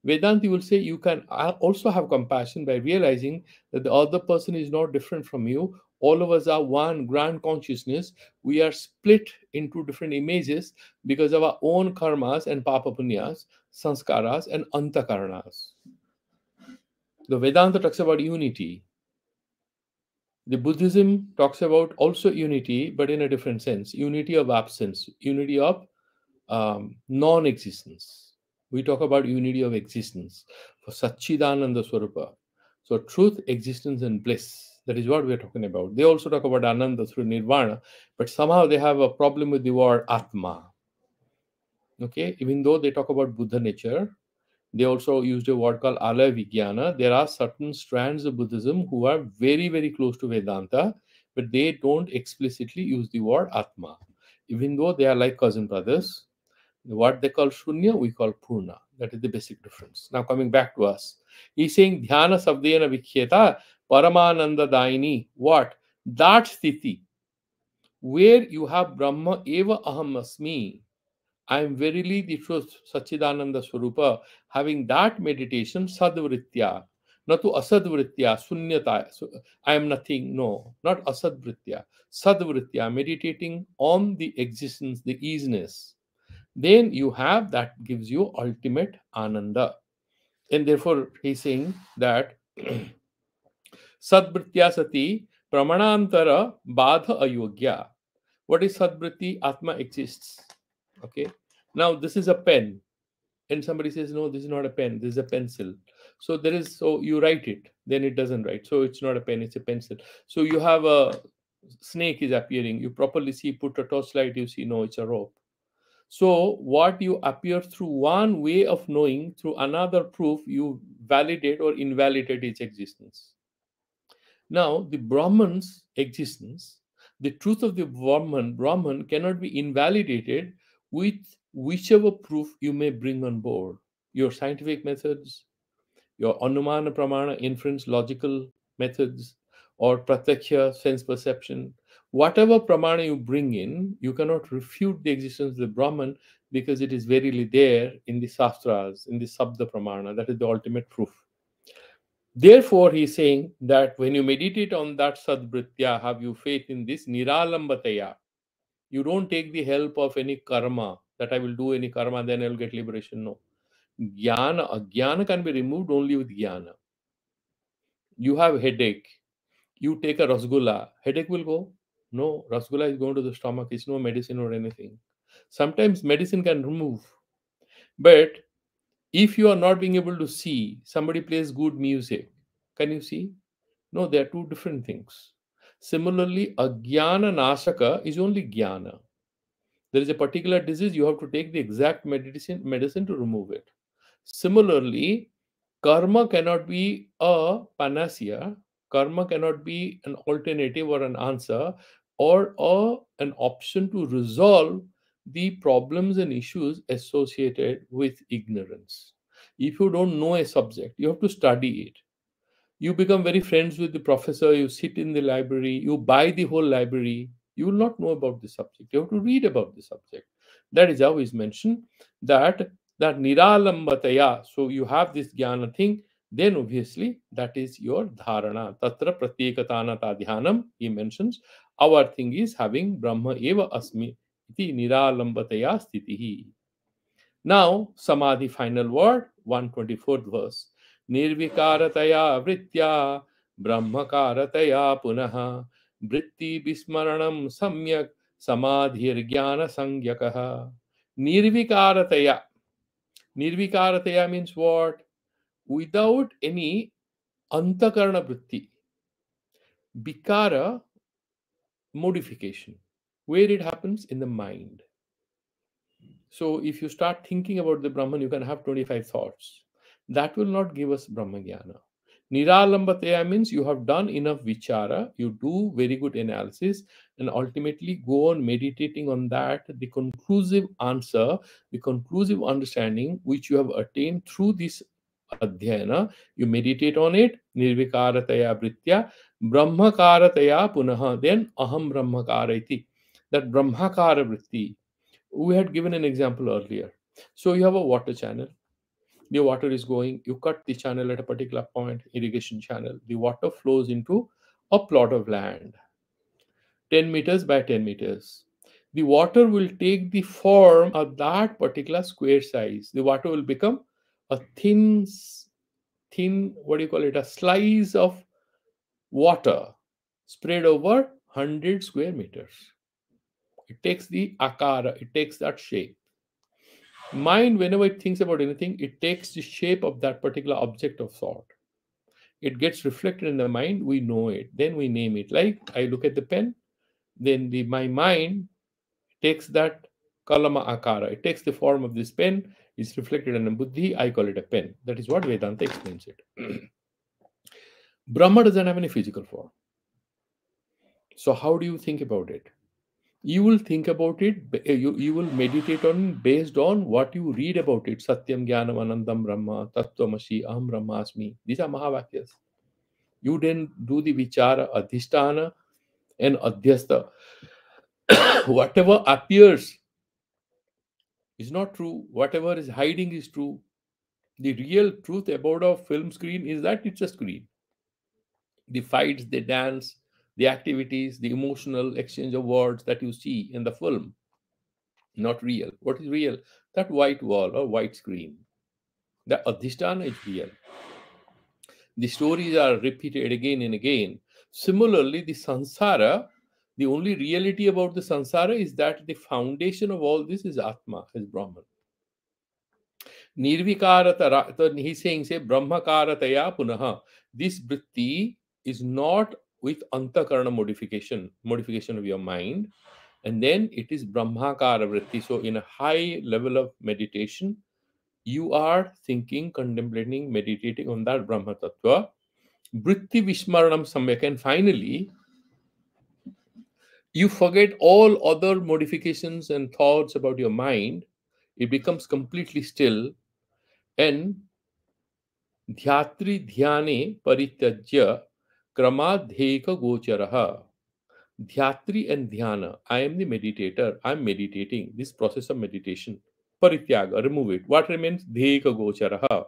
Vedanti will say you can also have compassion by realizing that the other person is not different from you. All of us are one grand consciousness. We are split into different images because of our own karmas and papa punyas, sanskaras, and antakaranas. The Vedanta talks about unity. The Buddhism talks about also unity, but in a different sense, unity of absence, unity of non existence. We talk about unity of existence for Satchidananda Swarupa. So, truth, existence, and bliss. That is what we are talking about. They also talk about Ananda through Nirvana, but somehow they have a problem with the word Atma. Okay, even though they talk about Buddha nature, they also used a word called Alaya Vijnana. There are certain strands of Buddhism who are very, very close to Vedanta, but they don't explicitly use the word Atma. Even though they are like cousin brothers, what they call Shunya, we call Purna. That is the basic difference. Now, coming back to us, he's saying Dhyana Sabdena Vikhyeta Paramananda Daini. What? That sthiti, where you have Brahma Eva Aham Asmi. I am verily the truth, Sachidananda Swarupa, having that meditation, sadvritya, not to asadvritya, sunyata, I am nothing, no, not asadvritya, sadvritya, meditating on the existence, the easiness. Then you have that gives you ultimate ananda. And therefore, he's saying that sadvritya sati pramanantara badha ayogya. What is sadvriti? Atma exists. Okay. Now, this is a pen, and somebody says, no, this is not a pen, this is a pencil. So there is, so you write it, then it doesn't write. So it's not a pen, it's a pencil. So you have a snake is appearing. You properly see, put a torchlight, you see, no, it's a rope. So what you appear through one way of knowing, through another proof, you validate or invalidate its existence. Now, the Brahman's existence, the truth of the Brahman cannot be invalidated with whichever proof you may bring on board. Your scientific methods, your Anumana Pramana inference logical methods, or Pratyaksha sense perception, whatever Pramana you bring in, you cannot refute the existence of the Brahman because it is verily there in the Sastras, in the Sabda Pramana. That is the ultimate proof. Therefore, he is saying that when you meditate on that sadbritya, have you faith in this niralambataya. You don't take the help of any karma, that I will do any karma, then I will get liberation. No. Jnana, ajnana can be removed only with jnana. You have headache. You take a rasgulla, headache will go. No, rasgulla is going to the stomach. It's no medicine or anything. Sometimes medicine can remove. But if you are not being able to see, somebody plays good music, can you see? No, they are two different things. Similarly, ajnana nasaka is only jnana. There is a particular disease, you have to take the exact medicine to remove it. Similarly, karma cannot be a panacea, karma cannot be an alternative or an answer or an option to resolve the problems and issues associated with ignorance. If you don't know a subject, you have to study it. You become very friends with the professor, you sit in the library, you buy the whole library, you will not know about the subject. You have to read about the subject. That is how is mentioned that niralambataya. So you have this jnana thing, then obviously that is your dharana. Tatra pratyekatanata dhyanam, he mentions. Our thing is having Brahma eva asmi iti niralambataya stitihi. Now, Samadhi, final word, 124th verse. Nirvikarataya vritya brahmakarataya punaha vritti vismaranam samyak samadhir jnana sangyakaha. Nirvikarataya. Nirvikarataya means what? Without any antakarana vritti. Vikara, modification. Where it happens? In the mind. So if you start thinking about the Brahman, you can have 25 thoughts. That will not give us Brahma Jnana. Niralambataya means you have done enough vichara, you do very good analysis, and ultimately go on meditating on that, the conclusive answer, the conclusive understanding which you have attained through this adhyayana. You meditate on it, nirvikarataya vritya, brahmakarataya punaha, then aham brahmakara iti. That brahmakara vritti, we had given an example earlier. So you have a water channel, the water is going, you cut the channel at a particular point, irrigation channel, the water flows into a plot of land 10 meters by 10 meters. The water will take the form of that particular square size. The water will become a thin, what do you call it, a slice of water spread over 100 square meters. It takes the akara, it takes that shape. Mind, whenever it thinks about anything, it takes the shape of that particular object of thought. It gets reflected in the mind, we know it, then we name it. Like I look at the pen, then my mind takes that kalama akara, it takes the form of this pen, is reflected in a buddhi, I call it a pen. That is what Vedanta explains it. Brahma doesn't have any physical form. So how do you think about it? You will think about it, you will meditate on based on what you read about it. Satyam Jnanam Anandam Brahma Tattvamasi Aham Brahmasmi. These are Mahavakyas. You then do the vichara, adhisthana, and adhyastha. Whatever appears is not true. Whatever is hiding is true. The real truth about a film screen is that it's a screen. The fights, the dance, the activities, the emotional exchange of words that you see in the film, not real. What is real? That white wall or white screen. The adhisthana is real. The stories are repeated again and again. Similarly, the sansara, the only reality about the sansara is that the foundation of all this is Atma, is Brahman. Nirvikarata, so he's saying, say, Brahmakarataya punaha. This vritti is not with antakarana modification of your mind, and then it is Brahmakara vritti. So, in a high level of meditation, you are thinking, contemplating, meditating on that Brahma Tattva. Vritti Vishmaranam Samyak. And finally, you forget all other modifications and thoughts about your mind. It becomes completely still. And Dhyatri Dhyane Parityajya Kramadheka Gocharaha. Dhyatri and Dhyana. I am the meditator. I am meditating. This process of meditation. Parityaga, remove it. What remains? Dheka Gocharaha.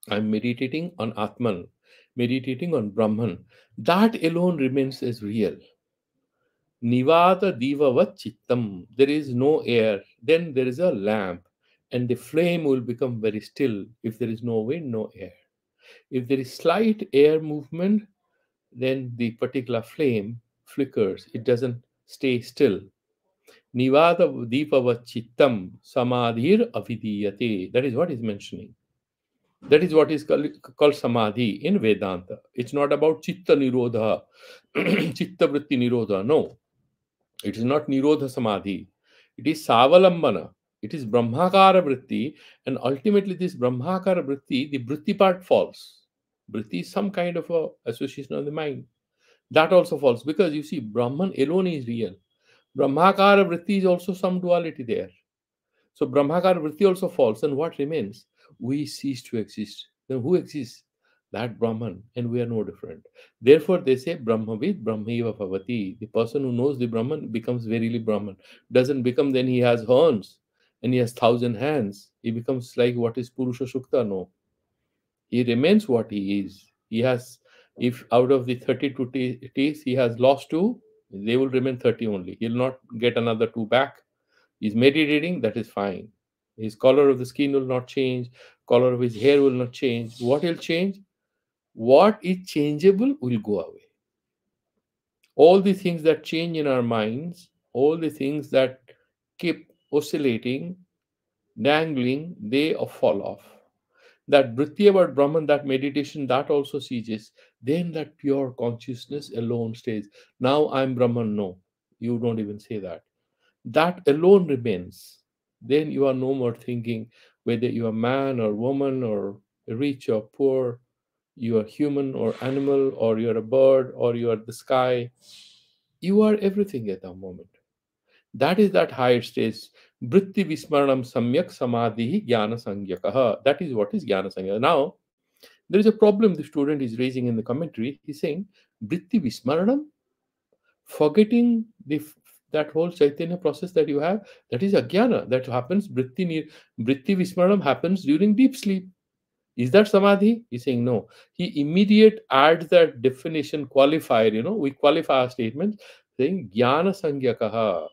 I am meditating on Atman, meditating on Brahman. That alone remains as real. Nivata divavat chittam. There is no air. Then there is a lamp. And the flame will become very still if there is no wind, no air. If there is slight air movement, then the particular flame flickers. It doesn't stay still. Nivata divavat chittam samadhir avidiyate. That is what he's mentioning. That is what is called samadhi in Vedanta. It's not about chitta nirodha, chitta vritti nirodha. No, it is not nirodha samadhi. It is savalambana. It is brahmakara vritti, and ultimately this brahmakara vritti, the vritti part falls. Vritti is some kind of a association of the mind. That also falls because you see, Brahman alone is real. Brahmakara vritti is also some duality there. So Brahmakara vritti also falls, and what remains? We cease to exist. Then who exists? That Brahman, and we are no different. Therefore, they say Brahmavid Brahmaiva Bhavati. The person who knows the Brahman becomes verily Brahman. Doesn't become then he has horns and he has 1,000 hands. He becomes like what is Purusha Sukta? No. He remains what he is. He has, if out of the 32 teeth he has lost two, they will remain 30 only. He'll not get another two back. He's meditating, that is fine. His color of the skin will not change, color of his hair will not change. What will change? What is changeable will go away. All the things that change in our minds, all the things that keep oscillating, dangling, they fall off. That vritti about Brahman, that meditation, that also ceases. Then that pure consciousness alone stays. Now I'm Brahman. No, you don't even say that. That alone remains. Then you are no more thinking whether you are man or woman or rich or poor, you are human or animal, or you are a bird, or you are the sky. You are everything at that moment. That is that higher stage. Vritti vismaranam samyak samadhi jnana sangyakaha. That is what is jnana sangyaka. Now, there is a problem the student is raising in the commentary. He's saying, Vritti vismaranam, forgetting that whole Chaitanya process that you have, that is ajnana. That happens, Vritti vismaranam happens during deep sleep. Is that samadhi? He's saying no. He immediate adds that definition qualifier, we qualify our statement saying jnana sangyakaha.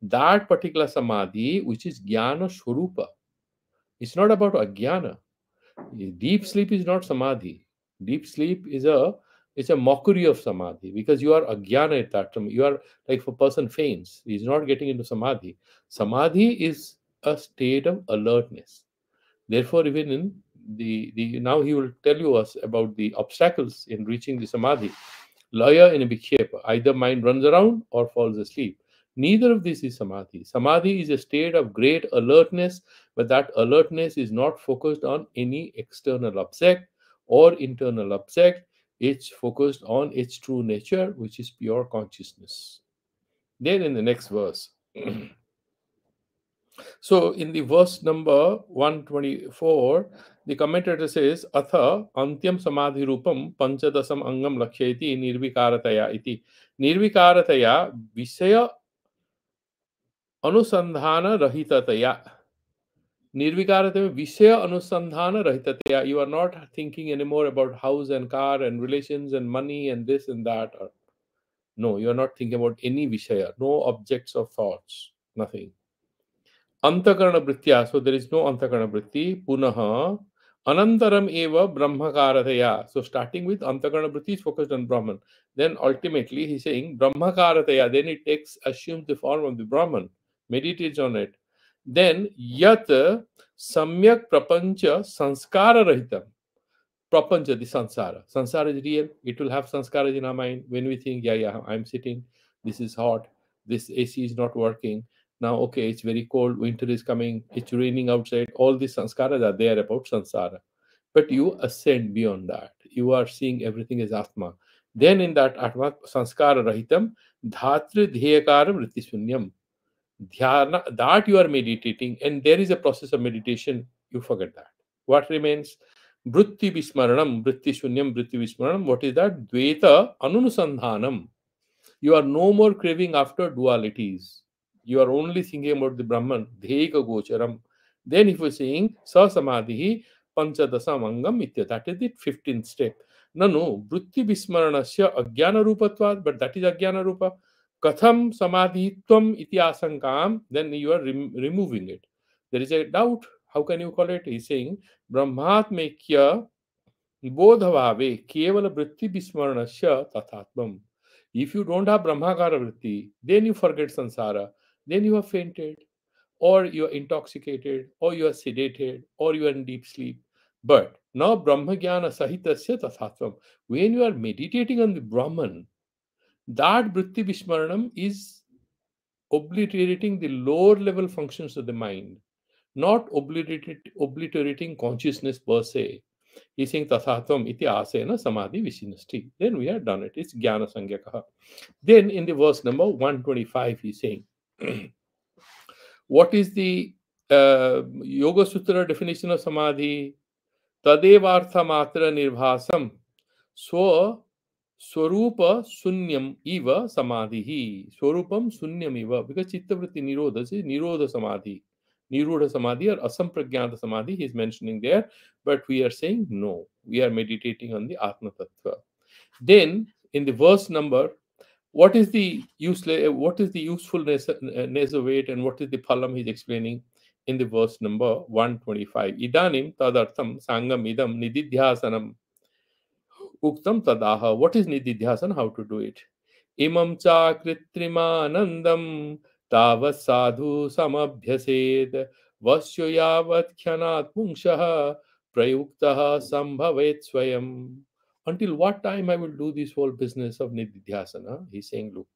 That particular samadhi, which is jnana swarupa. It's not about ajnana. Deep sleep is not samadhi. Deep sleep is it's a mockery of samadhi because you are ajnana at that time. You are like if a person faints, he's not getting into samadhi. Samadhi is a state of alertness. Therefore, even in the now he will tell you us about the obstacles in reaching the samadhi. Laya in a vikshepa. Either mind runs around or falls asleep. Neither of this is samadhi. Samadhi is a state of great alertness, but that alertness is not focused on any external object or internal object. It's focused on its true nature, which is pure consciousness. Then in the next verse. So in the verse number 124, the commentator says, Atha antyam samadhi rupam panchadasam angam lakshayati nirvikarataya iti. Nirvikarataya visaya anusandhana rahitataya. Nirvikarataya visaya anusandhana rahitataya. You are not thinking anymore about house and car and relations and money and this and that. No, you are not thinking about any vishaya, no objects of thoughts, nothing. Antakarana Britya, so there is no Antakarana Britti. Punaha Anantaram eva Brahmakarataya. So starting with Antakarana Britti is focused on Brahman. Then ultimately he's saying Brahmakarataya. Then it assumes the form of the Brahman, meditates on it. Then Yat Samyak Prapancha Sanskara Rahitam. Prapancha, the sansara. Sansara is real. It will have sanskaras in our mind when we think, yeah, I'm sitting, this is hot, this AC is not working. Now, okay, it's very cold, winter is coming, it's raining outside. All these sanskaras are there about sansara. But you ascend beyond that. You are seeing everything as Atma. Then in that Atma, sanskara rahitam, dhatri dhyakara vritti sunyam. Dhyana, that you are meditating, and there is a process of meditation, you forget that. What remains? Vritti vismaranam, vritti shunyam, vritti vismaranam. What is that? Dvaita anunusandhanam. You are no more craving after dualities. You are only thinking about the Brahman, dheka gocharam. Then if you're saying sa samadhi panchadasa mangam itya, that is the 15th step. No, vritti vismaranasya ajnana rupatvad, but that is ajnana rupa. Katham samadhitvam iti asankam, then you are removing it. There is a doubt. How can you call it? He's saying Brahmatmekya bodhavave kevala vritti vismaranasya tathatvam. If you don't have Brahmakara vritti, then you forget samsara, then you have fainted, or you are intoxicated, or you are sedated, or you are in deep sleep. But now Brahmagyana sahitasya tathatvam. When you are meditating on the Brahman, that vritti vismaranam is obliterating the lower level functions of the mind, not obliterating consciousness per se. He's saying tathatvam iti asena samadhi visinasti. Then we have done it. It's jnana sangyakaha. Then in the verse number 125, he's saying, what is the Yoga Sutra definition of samadhi? Tadevartha matra nirvasam swa Swarupa sunyam eva samadhi. Swarupam sunyam eva. Because chittavritti nirodha is nirodha samadhi. Nirodha samadhi or asampragyata samadhi he is mentioning there. But we are saying no. We are meditating on the Atma Tattva. Then in the verse number, what is the usefulness of it and what is the phalam he is explaining? in the verse number 125. Idanim tadartham sangam idam nididhyasanam uktam tadaha. What is nididhyasan? How to do it? Imam cha kritrimanandam tavat sadhu samabhyased vasyo yavat khanat pungshaha prayuktaha sambhavet swayam. Until what time I will do this whole business of nididhyasana? He's saying, look,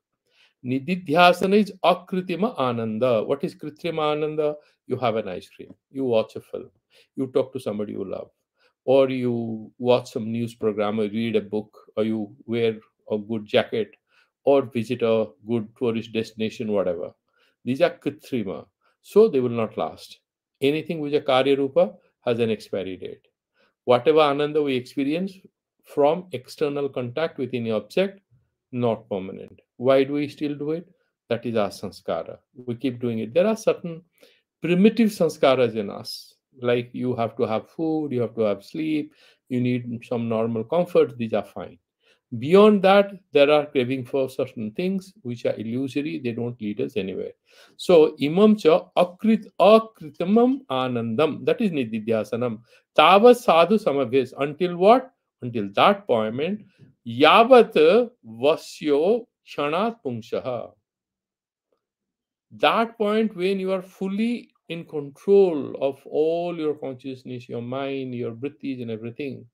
nididhyasana is akritima ananda. What is kritrima ananda? You have an ice cream, you watch a film, you talk to somebody you love, or you watch some news program, or read a book, or you wear a good jacket, or visit a good tourist destination, whatever. These are kritrima, so they will not last. Anything which is a karya rupa has an expiry date. Whatever ananda we experience from external contact with any object, not permanent. Why do we still do it? That is our sanskara. We keep doing it. There are certain primitive sanskaras in us, like you have to have food, you have to have sleep, you need some normal comforts. These are fine. Beyond that, there are craving for certain things which are illusory, they don't lead us anywhere. So, imam cha akritamam anandam, that is nididhyasanam. Tava sadhu samabhyas, until what? Until that point, yavat vasyo kshanat pungshaha. That point when you are fully in control of all your consciousness, your mind, your vrittis and everything,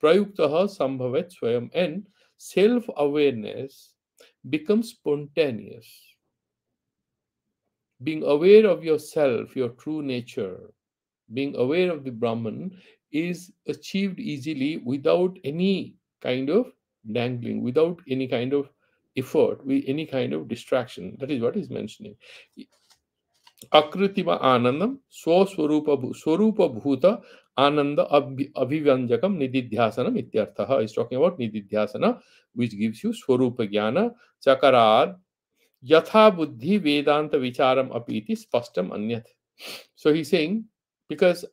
prayuktaha sambhavet swayam, and self-awareness becomes spontaneous. Being aware of yourself, your true nature, being aware of the Brahman is achieved easily without any kind of dangling, without any kind of effort, with any kind of distraction. That is what he's mentioning. Akritima anandam swarupa bhuta ananda abhivanjakam nididhyasanam ityarthaha. Is talking about nididhyasana, which gives you swarupa jnana chakarad yatha buddhi vedanta vicharam apiti spastam anyat. So he's saying, because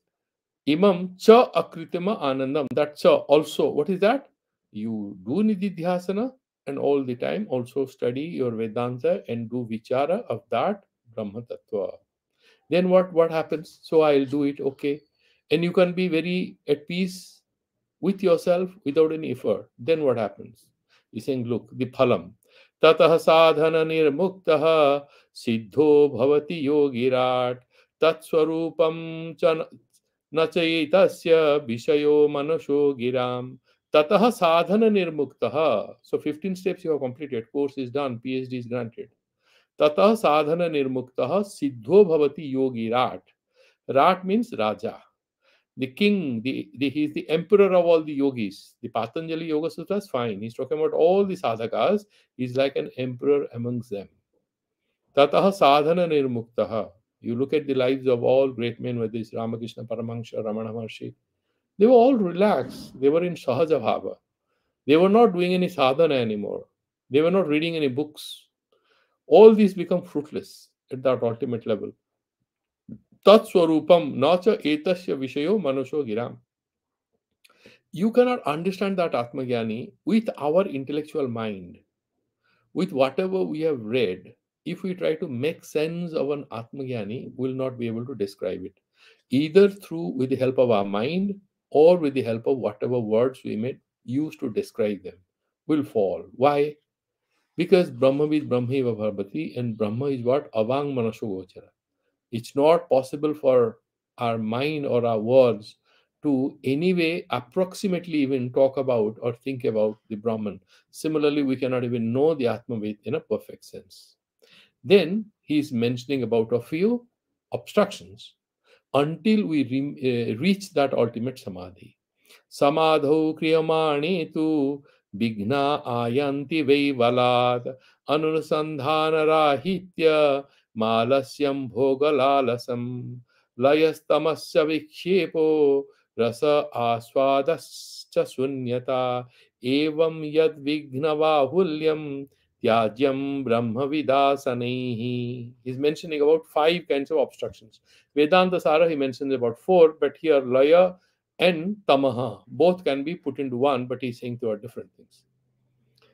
imam cha akritima anandam, that cha also, what is that? You do nididhyasana and all the time also study your Vedanta and do vichara of that Brahma Tattva. Then what happens? So I'll do it, okay. And you can be very at peace with yourself without any effort. Then what happens? He's saying, look, the phalam. Tatah sadhana nirmuktaha siddho bhavati yogirat tatswarupam nachaitasya vishayo manasho giram. Tatah sadhana nirmuktaha. So 15 steps you have completed. Course is done. PhD is granted. Tatah sadhana nirmuktaha siddho bhavati yogirat. Rat means Raja, the king, he is the emperor of all the yogis. The Patanjali Yoga Sutra is fine. He's talking about all the sadhakas. He's like an emperor amongst them. Tataha sadhana nirmuktaha. You look at the lives of all great men, whether it's Ramakrishna Paramahansa, Ramana Maharshi, they were all relaxed. They were in Sahaja Bhava. They were not doing any sadhana anymore. They were not reading any books. All these become fruitless at that ultimate level. Tat swarupam nacha etasya vishayo manusho giram. You cannot understand that Atmagyani with our intellectual mind, with whatever we have read. If we try to make sense of an Atmagyani, we will not be able to describe it, either through with the help of our mind or with the help of whatever words we may use to describe them. Will fall. Why? Because Brahma is Brahmaiva Bharvati, and Brahma is what? Avang Manasho Gochara. It's not possible for our mind or our words to anyway approximately even talk about or think about the Brahman. Similarly, we cannot even know the Atmavid in a perfect sense. Then he is mentioning about a few obstructions until we reach that ultimate samadhi. Samadho kriyamani tu vigna ayanti vaivalad anusandhana rahitya malasyam bhogalalasam layastamasya vikshepo rasa aswadascha sunyata evam yad vigna vahulyam tyajyam brahma vidasanaihi. He's mentioning about 5 kinds of obstructions. Vedanta Sara, he mentions about 4, but here Laya and Tamaha both can be put into one, but he's saying two are different things.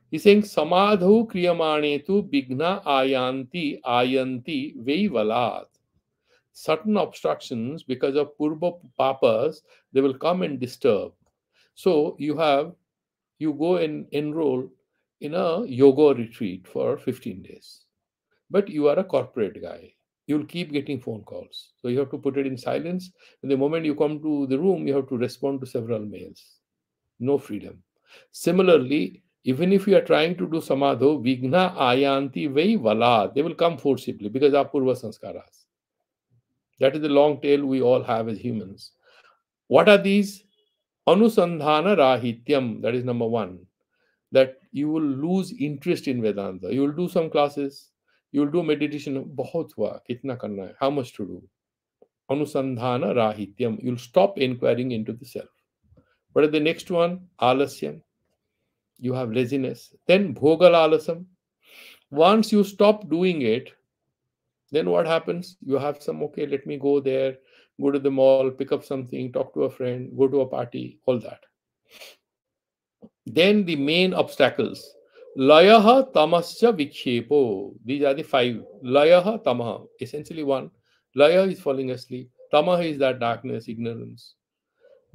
He's saying Samadhu Kriyamane tu Bigna Ayanti Ayanti Veivalat. Certain obstructions, because of purva papas, they will come and disturb. So you go and enroll in a yoga retreat for 15 days. But you are a corporate guy. You'll keep getting phone calls. So you have to put it in silence. And the moment you come to the room, you have to respond to several mails. No freedom. Similarly, even if you are trying to do samadho, vigna ayanti vai vala, they will come forcibly because of purva sanskaras. That is the long tail we all have as humans. What are these? Anusandhana rahityam, that is number one. That you will lose interest in Vedanta. You will do some classes, you will do meditation. बहुत हुआ, कितना करना है, how much to do? Anusandhana rahityam. You'll stop inquiring into the self. What is the next one? Alasyam. You have laziness. Then bhogal alasam. Once you stop doing it, then what happens? You have some, okay, let me go there, go to the mall, pick up something, talk to a friend, go to a party, all that. Then the main obstacles. Layaha tamasya vikshepo. These are the five. Layaha tamaha. Essentially one. Laya is falling asleep. Tamaha is that darkness, ignorance.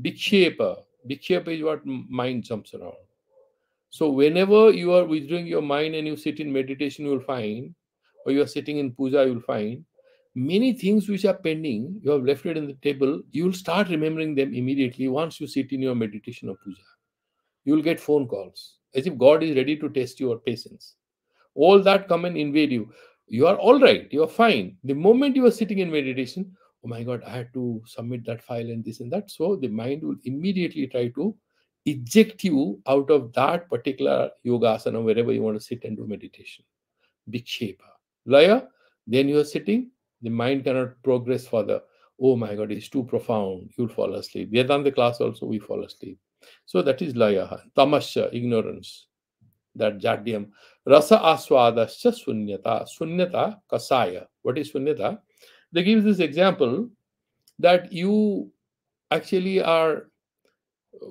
Vikshepa. Vikshepa is what mind jumps around. So whenever you are withdrawing your mind and you sit in meditation, you will find, or you are sitting in puja, you will find many things which are pending. You have left it in the table. You will start remembering them immediately once you sit in your meditation or puja. You will get phone calls as if God is ready to test your patience. All that come and invade you. You are all right, you are fine. The moment you are sitting in meditation, oh my God, I had to submit that file and this and that. So the mind will immediately try to eject you out of that particular yoga asana wherever you want to sit and do meditation. Vikshepa. Laya, then you are sitting, the mind cannot progress further. Oh my God, it's too profound. You'll fall asleep. Vedanta class also, we fall asleep. So that is laya. Tamasya, ignorance, that jadyam. Rasa aswadasya sunyata. Sunyata kasaya. What is sunyata? They give this example that you actually are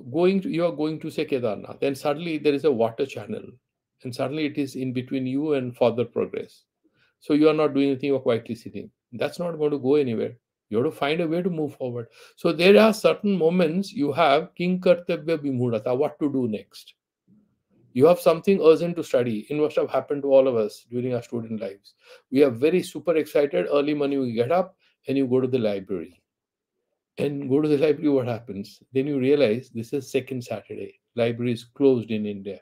you are going to say Kedarnath, then suddenly there is a water channel, and suddenly it is in between you and further progress. So you are not doing anything, you are quietly sitting. That's not going to go anywhere. You have to find a way to move forward. So there are certain moments you have king kartavya bimudata, what to do next. You have something urgent to study. It must have happened to all of us during our student lives. We are very super excited. Early morning, we get up and you go to the library. And go to the library, what happens? Then you realize this is second Saturday. Library is closed in India.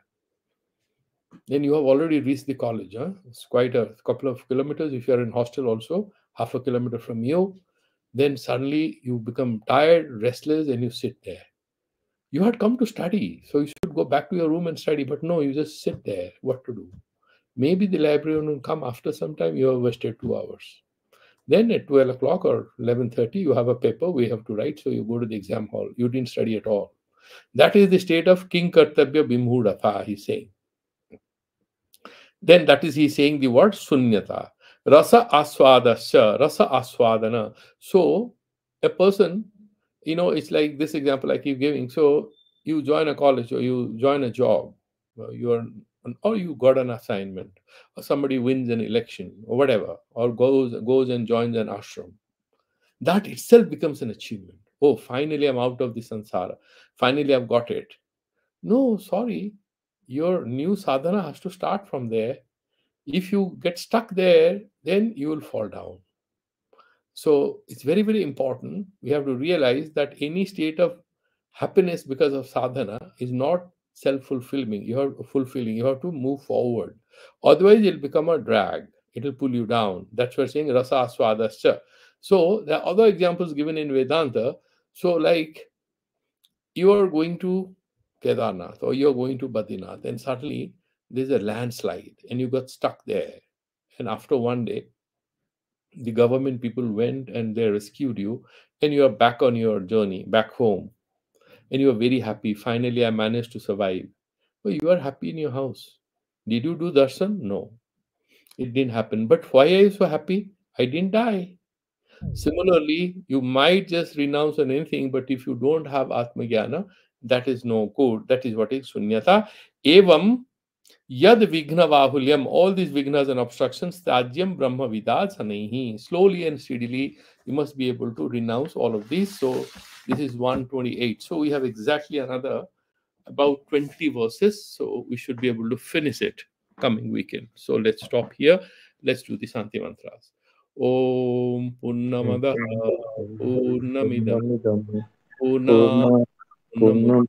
Then you have already reached the college. Huh? It's quite a couple of kilometers. If you are in hostel also, half a kilometer from you. Then suddenly you become tired, restless, and you sit there. You had come to study, so you should go back to your room and study. But no, you just sit there. What to do? Maybe the librarian will come after some time. You have wasted 2 hours. Then at 12 o'clock or 11:30, you have a paper we have to write. So you go to the exam hall. You didn't study at all. That is the state of king kartabya bimhudatha, he's saying. Then that is he's saying the word sunyata. Rasa aswadasya, rasa aswadana. So a person, it's like this example I keep giving. So you join a college or you join a job, or you got an assignment, or somebody wins an election or whatever, or goes and joins an ashram. That itself becomes an achievement. Oh, finally I'm out of the samsara. Finally I've got it. No, sorry. Your new sadhana has to start from there. If you get stuck there, then you will fall down. So it's very, very important. We have to realize that any state of happiness because of sadhana is not self-fulfilling. You have to move forward. Otherwise, it'll become a drag. It'll pull you down. That's what we're saying rasa aswadasya. So there are other examples given in Vedanta. So like you are going to Kedarnath or you're going to Badrinath, and suddenly there's a landslide and you got stuck there. And after one day, the government people went and they rescued you, and you are back on your journey back home, and you are very happy. Finally, I managed to survive. Oh, you are happy in your house. Did you do darshan? No, it didn't happen. But why are you so happy? I didn't die. Similarly, you might just renounce on anything, but if you don't have Atma Jnana, that is no good. That is what is Sunyata. Evam Yad Vigna Vahulyam, all these vignas and obstructions, Tajyam Brahma Vidas Hanaihi. Slowly and steadily, you must be able to renounce all of these. So, this is 128. So, we have exactly another about 20 verses. So, we should be able to finish it coming weekend. So, let's stop here. Let's do the Santi mantras. Om Purnamada Purnamidam Purnamidam Purna Purna Purnam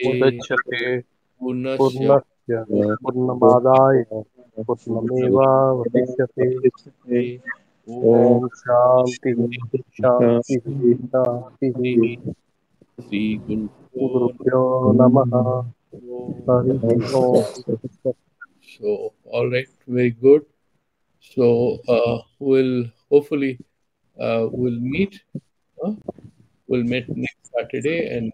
Purnamudachyate मुदच्यते Purnasya पूर्णस्य पूर्णमादाय पूर्णमेवावशिष्यते Om ॐ शान्तिः शान्तिः शान्तिः Sri Guru गुरुभ्यो नमः हरिः ओम् So, all right, very good. So, we'll hopefully we'll meet. We'll meet next Saturday, and